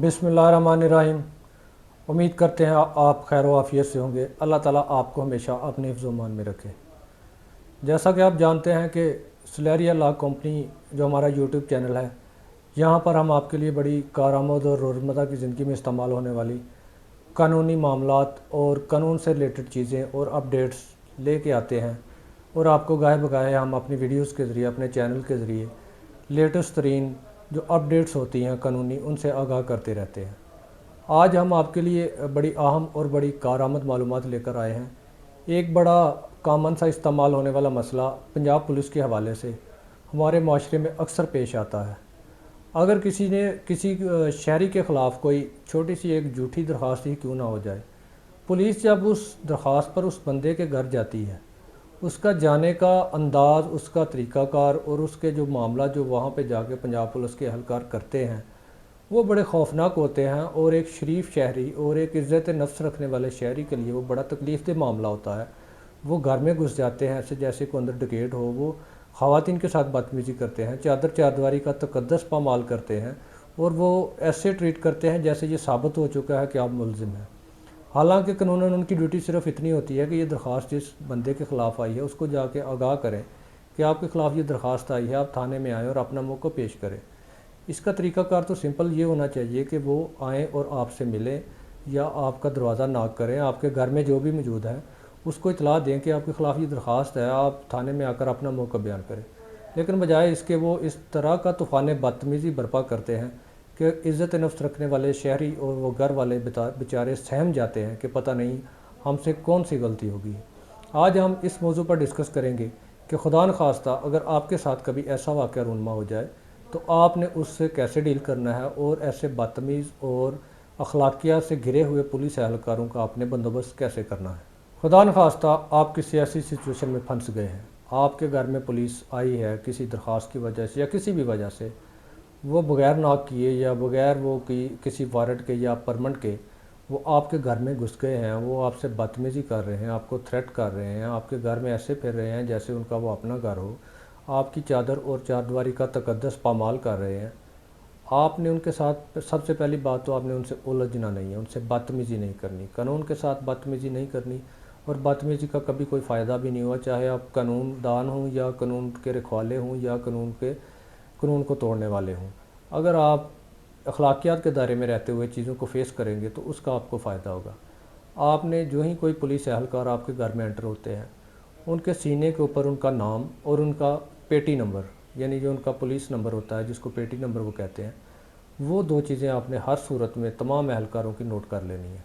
बिस्मिल्लाहिर्रहमानिर्रहीम। उम्मीद करते हैं आप खैर व आफियत से होंगे। अल्लाह ताला आपको हमेशा अपने हिफ्ज़ व मान में रखे। जैसा कि आप जानते हैं कि सलेरिया लॉ कंपनी जो हमारा यूट्यूब चैनल है, यहाँ पर हम आपके लिए बड़ी कारआमद और रोज़मर्रा की ज़िंदगी में इस्तेमाल होने वाली कानूनी मामलात और कानून से रिलेटेड चीज़ें और अपडेट्स लेके आते हैं और आपको गाहे बगाहे हम अपनी वीडियोज़ के ज़रिए, अपने चैनल के ज़रिए लेटेस्ट तरीन जो अपडेट्स होती हैं कानूनी, उनसे आगाह करते रहते हैं। आज हम आपके लिए बड़ी अहम और बड़ी कारआमद मालूमात लेकर आए हैं। एक बड़ा कॉमन सा इस्तेमाल होने वाला मसला पंजाब पुलिस के हवाले से हमारे माशरे में अक्सर पेश आता है। अगर किसी ने किसी शहरी के ख़िलाफ़ कोई छोटी सी एक झूठी दरख्वास्त ही क्यों ना हो जाए, पुलिस जब उस दरख्वास्त पर उस बंदे के घर जाती है, उसका जाने का अंदाज़, उसका तरीक़ाकार और उसके जो मामला जो वहाँ पे जाके पंजाब पुलिस के एहलकार करते हैं, वो बड़े खौफनाक होते हैं। और एक शरीफ शहरी और एक इज़्ज़त नफ्स रखने वाले शहरी के लिए वो बड़ा तकलीफ़ दह मामला होता है। वो घर में घुस जाते हैं ऐसे जैसे कोई अंदर डकैत हो, वो ख़वातीन के साथ बदतमीज़ी करते हैं, चादर चारदीवारी का तकद्दस पामाल करते हैं और वो ऐसे ट्रीट करते हैं जैसे ये साबित हो चुका है कि आप मुलजिम हैं। हालांकि कानूनन उनकी ड्यूटी सिर्फ इतनी होती है कि ये दरख्वास्त जिस बंदे के ख़िलाफ़ आई है उसको जाके आगाह करें कि आपके ख़िलाफ़ ये दरख्वास्त आई है, आप थाने में आएँ और अपना मौक़ा पेश करें। इसका तरीक़ाकार तो सिंपल ये होना चाहिए कि वो आएँ और आपसे मिलें या आपका दरवाज़ा नॉक करें, आपके घर में जो भी मौजूद है उसको इतला दें कि आपके ख़िलाफ़ ये दरख्वास्त है, आप थाने में आकर अपना मौक़ा बयान करें। लेकिन बजाय इसके वो इस तरह का तूफ़ान बदतमीज़ी बर्पा करते हैं कि इज़्ज़त नफ्स रखने वाले शहरी और वो घर वाले बेचारे सहम जाते हैं कि पता नहीं हमसे कौन सी गलती होगी। आज हम इस मौजू पर डिस्कस करेंगे कि खुदा न खास्ता अगर आपके साथ कभी ऐसा वाक़या रूनमा हो जाए तो आपने उससे कैसे डील करना है और ऐसे बदतमीज़ और अखलाकियात से घिरे हुए पुलिस एहलकारों का आपने बंदोबस्त कैसे करना है। खुदा न खास्ता आप किसी ऐसी सिचुएशन में फंस गए हैं, आपके घर में पुलिस आई है किसी दरख्वास्त की वजह से या किसी भी वजह से, वो बग़ैर नॉक किए या बग़ैर वो किसी वारंट के या परमिट के वो आपके घर में घुस गए हैं, वो आपसे बदतमीज़ी कर रहे हैं, आपको थ्रेट कर रहे हैं, आपके घर में ऐसे फिर रहे हैं जैसे उनका वो अपना घर हो, आपकी चादर और चारदीवारी का तकद्दस पामाल कर रहे हैं। आपने उनके साथ सबसे पहली बात तो आपने उनसे उलझना नहीं है, उनसे बदतमीज़ी नहीं करनी, कानून के साथ बदतमीज़ी नहीं करनी और बदतमीज़ी का कभी कोई फ़ायदा भी नहीं हुआ, चाहे आप कानून दान हों या कानून के रखवाले हों या कानून को तोड़ने वाले हों। अगर आप अखलाकियात के दायरे में रहते हुए चीज़ों को फेस करेंगे तो उसका आपको फ़ायदा होगा। आपने जो ही कोई पुलिस एहलकार आपके घर में एंटर होते हैं, उनके सीने के ऊपर उनका नाम और उनका पेटी नंबर, यानी जो उनका पुलिस नंबर होता है जिसको पेटी नंबर वो कहते हैं, वो दो चीज़ें आपने हर सूरत में तमाम एहलकारों की नोट कर लेनी है।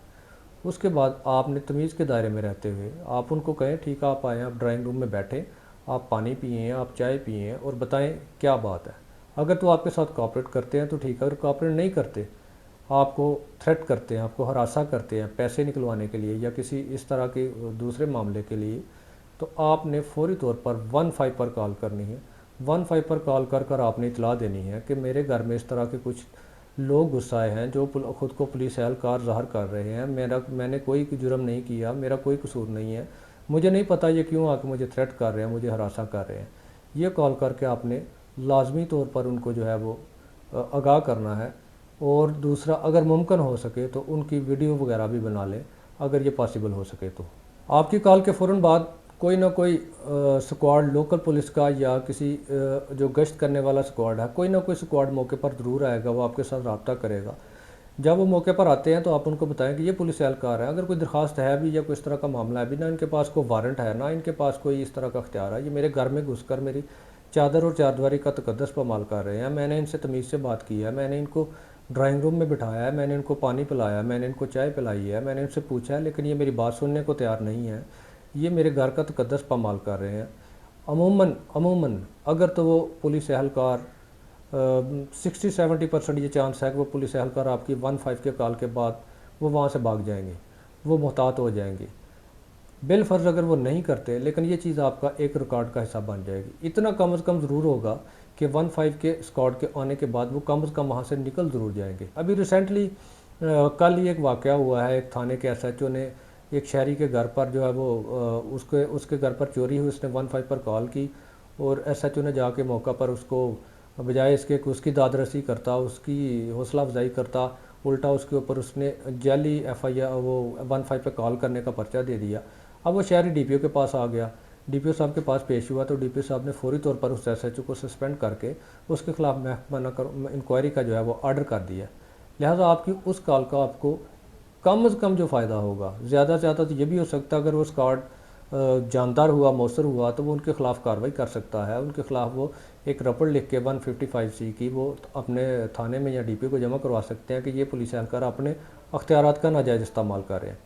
उसके बाद आपने तमीज़ के दायरे में रहते हुए आप उनको कहें ठीक है आप आएँ, आप ड्राइंग रूम में बैठें, आप पानी पिएँ, आप चाय पिएँ और बताएं क्या बात है। अगर तो आपके साथ कोऑपरेट करते हैं तो ठीक है, अगर कोऑपरेट नहीं करते, आपको थ्रेट करते हैं, आपको हरासा करते हैं पैसे निकलवाने के लिए या किसी इस तरह के दूसरे मामले के लिए, तो आपने फौरी तौर पर 15 पर कॉल करनी है। 15 पर कॉल कर आपने इतला देनी है कि मेरे घर में इस तरह के कुछ लोग गुस्साए हैं जो ख़ुद को पुलिस एहलकार ज़ाहिर कर रहे हैं, मैंने कोई जुर्म नहीं किया, मेरा कोई कसूर नहीं है, मुझे नहीं पता ये क्यों आके मुझे थ्रेट कर रहे हैं, मुझे हरासा कर रहे हैं। ये कॉल करके आपने लाजमी तौर पर उनको जो है वो आगाह करना है। और दूसरा, अगर मुमकिन हो सके तो उनकी वीडियो वगैरह भी बना लें अगर ये पॉसिबल हो सके तो। आपकी कॉल के फ़ौरन बाद कोई ना कोई स्क्वाड लोकल पुलिस का या किसी जो गश्त करने वाला स्क्वाड है, कोई ना कोई स्क्वाड मौके पर ज़रूर आएगा, वो आपके साथ रब्ता करेगा। जब वो मौके पर आते हैं तो आप उनको बताएं कि ये पुलिस एहलकार है, अगर कोई दरख्वास्त है भी या कोई इस तरह का मामला है भी, ना इनके पास कोई वारंट है ना इनके पास कोई इस तरह का अख्तियार है, ये मेरे घर में घुसकर मेरी चादर और चारदीवारी का तकद्दस पामाल कर रहे हैं, मैंने इनसे तमीज़ से बात की है, मैंने इनको ड्राइंग रूम में बिठाया है, मैंने इनको पानी पिलाया, मैंने इनको चाय पिलाई है, मैंने इनसे पूछा है लेकिन ये मेरी बात सुनने को तैयार नहीं है, ये मेरे घर का तकद्दस पामाल कर रहे हैं। अमूमन अगर तो वो पुलिस एहलकार 60-70% ये चांस है कि वो पुलिस एहलकार आपकी 15 के कॉल के बाद वो वहाँ से भाग जाएंगे, वो मुहतात हो जाएंगे। बिलफर्ज अगर वो नहीं करते, लेकिन ये चीज़ आपका एक रिकॉर्ड का हिस्सा बन जाएगी। इतना कम अज़ कम ज़रूर होगा कि 15 के स्क्वाड के आने के बाद वो कम अज़ कम वहाँ से निकल ज़रूर जाएंगे। अभी रिसेंटली कल ही एक वाक़या हुआ है, एक थाने के SHO ने एक शहरी के घर पर जो है वो उसके घर पर चोरी हुई, उसने 15 पर कॉल की और SHO ने जाके मौका पर उसको बजाय इसके कि उसकी दादरसी करता, उसकी हौसला अफजाई करता, الٹا اس کے اوپر اس نے جعلی FIR وہ 15 پہ کال کرنے کا پرچہ دے دیا۔ اب وہ شہری DPO کے پاس آ گیا، DPO صاحب کے پاس پیش ہوا، تو DPO صاحب نے فوری طور پر اس SHO کو سسپینڈ کر کے اس کے خلاف محکمہ انکوائری کا جو ہے وہ آرڈر کر دیا۔ لہٰذا آپ کی اس کال کا آپ کو کم از کم جو فائدہ ہوگا، زیادہ سے زیادہ تو یہ بھی ہو سکتا ہے اگر وہ اس کارڈ جاندار ہوا، مؤثر ہوا، تو وہ ان کے خلاف کارروائی کر سکتا ہے، ان کے خلاف وہ ایک رپورٹ لکھ کے 155C کی وہ اپنے تھانے میں یا DPO کو جمع کروا سکتے ہیں کہ یہ پولیس اہلکار اپنے اختیارات کا ناجائز استعمال کر رہے ہیں۔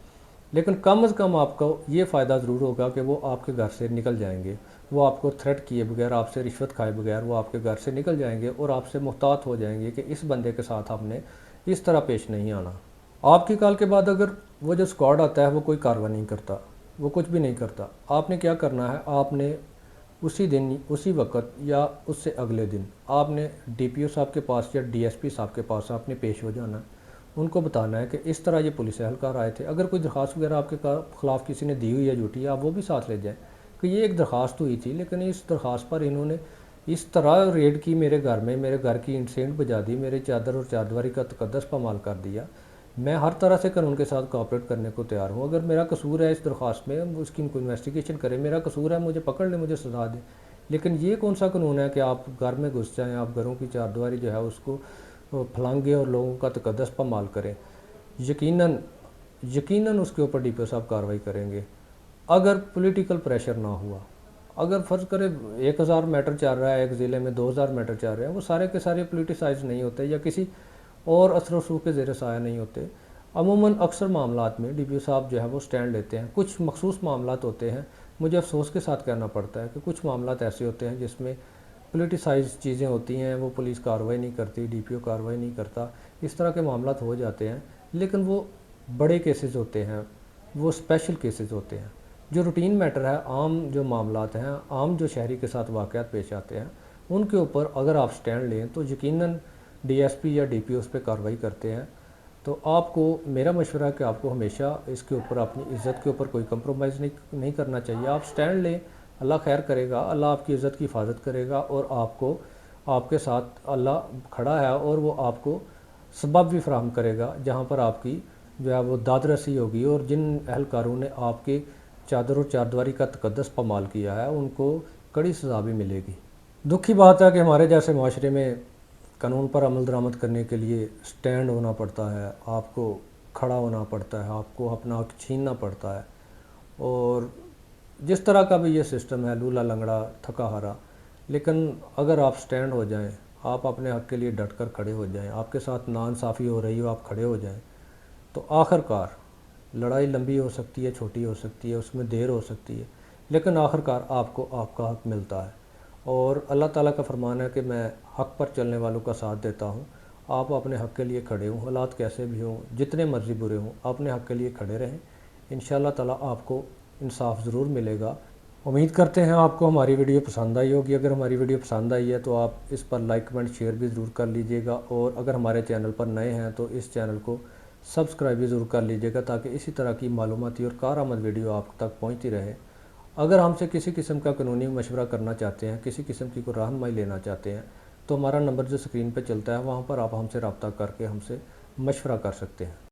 لیکن کم از کم آپ کو یہ فائدہ ضرور ہوگا کہ وہ آپ کے گھر سے نکل جائیں گے، وہ آپ کو تھریٹ کیے بغیر، آپ سے رشوت کھائے بغیر وہ آپ کے گھر سے نکل جائیں گے اور آپ سے محتاط ہو جائیں گے کہ اس بندے کے ساتھ آپ نے اس طرح پیش نہیں آنا۔ آپ کی کال کے بعد اگر وہ جو اسکواڈ آتا ہے وہ کوئی کارروائی نہیں کرتا، وہ کچھ بھی نہیں کرتا، آپ نے کیا کرنا ہے، آپ نے اسی دن، اسی وقت یا اس سے اگلے دن آپ نے DPO صاحب کے پاس یا DSP صاحب کے پاس آپ نے پیش ہو جانا ہے، ان کو بتانا ہے کہ اس طرح یہ پولیس اہلکار آئے تھے۔ اگر کوئی درخواست وغیرہ آپ کے خلاف کسی نے دی ہوئی ہے جھوٹی، آپ وہ بھی ساتھ لے جائیں کہ یہ ایک درخواست ہوئی تھی، لیکن اس درخواست پر انہوں نے اس طرح ریڈ کی میرے گھر میں، میرے گھر کی انسینٹ بجا دی، میرے چادر اور چاردیواری کا تقدس پامال کر دیا۔ میں ہر طرح سے قانون کے ساتھ کوآپریٹ کرنے کو تیار ہوں، اگر میرا قصور ہے اس درخواست میں اس کی ان کو انویسٹیگیشن کریں، میرا قصور ہے مجھے پکڑ لیں، مجھے سزا دیں۔ لیکن یہ کون سا قانون ہے کہ آپ گھر میں گھس جائیں، آپ گھروں کی چاردیواری جو ہے اس کو پھلانگیں اور لوگوں کا تقدس پامال کریں؟ یقیناً اس کے اوپر DPO صاحب کارروائی کریں گے اگر پولیٹیکل پریشر نہ ہوا۔ اگر فرض کرے 1000 میٹر چل رہا ہے ایک ضلع میں، 2000 میٹر چل رہے ہیں، وہ سارے کے سارے پولیٹیسائز نہیں ہوتے یا کسی اور اثر و رسوخ کے زیر سایہ نہیں ہوتے۔ عموماً اکثر معاملات میں DPO صاحب جو ہے وہ سٹینڈ لیتے ہیں۔ کچھ مخصوص معاملات ہوتے ہیں، مجھے افسوس کے ساتھ کہنا پڑتا ہے کہ کچھ معاملات ایسے ہوتے ہیں جس میں پولیٹیسائز چیزیں ہوتی ہیں، وہ پولیس کارروائی نہیں کرتی، DPO کارروائی نہیں کرتا، اس طرح کے معاملات ہو جاتے ہیں، لیکن وہ بڑے کیسز ہوتے ہیں، وہ اسپیشل کیسز ہوتے ہیں۔ جو روٹین میٹر ہے، عام جو معاملات ہیں، عام جو شہری کے ساتھ واقعات پیش آتے ہیں، ان کے اوپر اگر آپ سٹینڈ لیں تو یقیناً DSP یا DPO اس پہ کارروائی کرتے ہیں۔ تو آپ کو میرا مشورہ ہے کہ آپ کو ہمیشہ اس کے اوپر اپنی عزت کے اوپر کوئی کمپرومائز نہیں کرنا چاہیے۔ آپ سٹینڈ لیں، اللہ خیر کرے گا، اللہ آپ کی عزت کی حفاظت کرے گا اور آپ کو، آپ کے ساتھ اللہ کھڑا ہے اور وہ آپ کو سبب بھی فراہم کرے گا جہاں پر آپ کی جو ہے وہ داد رسی ہوگی، اور جن اہلکاروں نے آپ کے چادر اور چاردیواری کا تقدس پامال کیا ہے ان کو کڑی سزا بھی ملے گی۔ دکھ کی بات ہے کہ ہمارے جیسے معاشرے میں قانون پر عمل درآمد کرنے کے لیے سٹینڈ ہونا پڑتا ہے، آپ کو کھڑا ہونا پڑتا ہے، آپ کو اپنا حق چھیننا پڑتا ہے، اور جس طرح کا بھی یہ سسٹم ہے، لولا لنگڑا تھکا ہارا، لیکن اگر آپ سٹینڈ ہو جائیں، آپ اپنے حق کے لیے ڈٹ کر کھڑے ہو جائیں، آپ کے ساتھ ناانصافی ہو رہی ہو، آپ کھڑے ہو جائیں، تو آخر کار لڑائی لمبی ہو سکتی ہے، چھوٹی ہو سکتی ہے، اس میں دیر ہو سکتی ہے، لیکن آخر کار آپ کو آپ کا حق ملتا ہے۔ اور اللہ تعالیٰ کا فرمان ہے کہ میں حق پر چلنے والوں کا ساتھ دیتا ہوں۔ آپ اپنے حق کے لیے کھڑے ہوں، حالات کیسے بھی ہوں، جتنے مرضی برے ہوں، اپنے حق کے لیے کھڑے رہیں، انشاءاللہ تعالیٰ آپ کو انصاف ضرور ملے گا۔ امید کرتے ہیں آپ کو ہماری ویڈیو پسند آئی ہوگی۔ اگر ہماری ویڈیو پسند آئی ہے تو آپ اس پر لائک، کمنٹ، شیئر بھی ضرور کر لیجئے گا، اور اگر ہمارے چینل پر نئے ہیں تو اس چینل کو سبسکرائب بھی ضرور کر لیجئے گا تاکہ اسی طرح کی معلوماتی اور کارآمد ویڈیو آپ تک پہنچتی رہے۔ اگر ہم سے کسی قسم کا قانونی مشورہ کرنا چاہتے ہیں، کسی قسم کی کوئی رہنمائی لینا چاہتے ہیں، تو ہمارا نمبر جو سکرین پہ چلتا ہے وہاں پر آپ ہم سے رابطہ کر کے ہم سے مشورہ کر سکتے ہیں۔